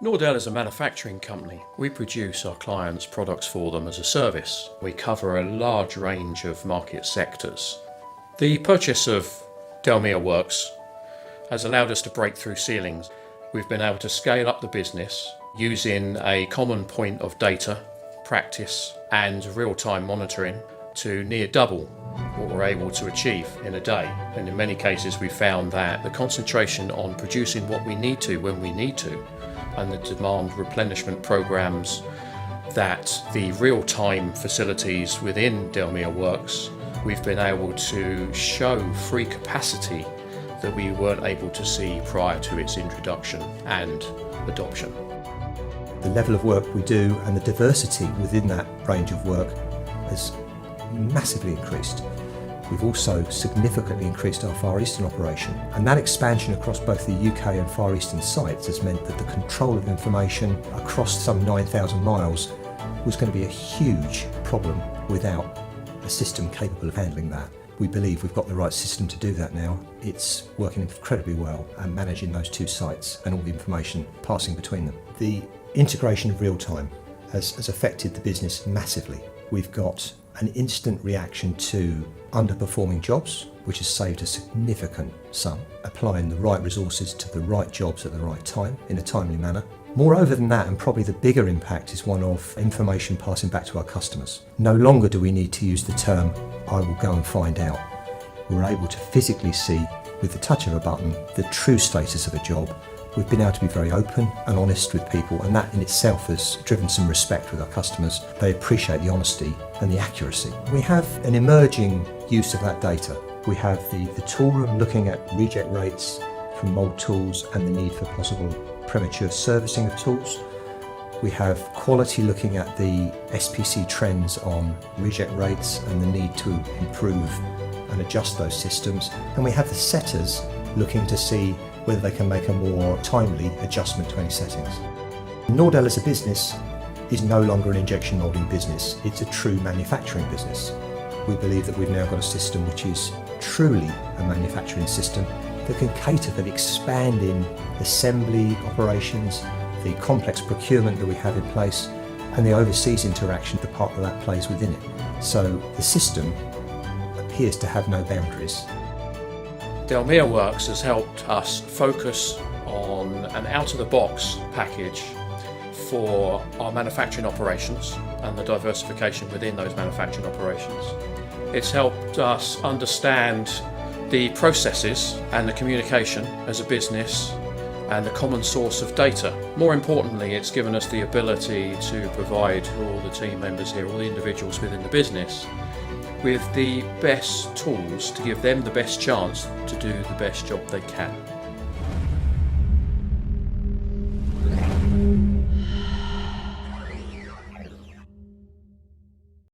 Nordell is a manufacturing company. We produce our clients' products for them as a service. We cover a large range of market sectors. The purchase of Delmiaworks has allowed us to break through ceilings. We've been able to scale up the business using a common point of data, practice and real-time monitoring to near double what we're able to achieve in a day. And in many cases we found that the concentration on producing what we need to when we need to, and the demand replenishment programs that the real-time facilities within Delmiaworks, we've been able to show free capacity that we weren't able to see prior to its introduction and adoption. The level of work we do and the diversity within that range of work has massively increased. We've also significantly increased our Far Eastern operation, and that expansion across both the UK and Far Eastern sites has meant that the control of information across some 9,000 miles was going to be a huge problem without a system capable of handling that. We believe we've got the right system to do that now. It's working incredibly well and managing those two sites and all the information passing between them. The integration of real-time has affected the business massively. We've got an instant reaction to underperforming jobs, which has saved a significant sum, applying the right resources to the right jobs at the right time in a timely manner. Moreover than that, and probably the bigger impact, is one of information passing back to our customers. No longer do we need to use the term, "I will go and find out." We're able to physically see, with the touch of a button, the true status of a job. We've been able to be very open and honest with people, and that in itself has driven some respect with our customers. They appreciate the honesty and the accuracy. We have an emerging use of that data. We have the tool room looking at reject rates from mould tools and the need for possible premature servicing of tools. We have quality looking at the SPC trends on reject rates and the need to improve and adjust those systems. And we have the setters looking to see whether they can make a more timely adjustment to any settings. Nordell as a business is no longer an injection moulding business. It's a true manufacturing business. We believe that we've now got a system which is truly a manufacturing system that can cater for the expanding assembly operations, the complex procurement that we have in place, and the overseas interaction, the part that plays within it. So the system appears to have no boundaries. Delmiaworks has helped us focus on an out-of-the-box package for our manufacturing operations and the diversification within those manufacturing operations. It's helped us understand the processes and the communication as a business and the common source of data. More importantly, it's given us the ability to provide all the team members here, all the individuals within the business, with the best tools to give them the best chance to do the best job they can.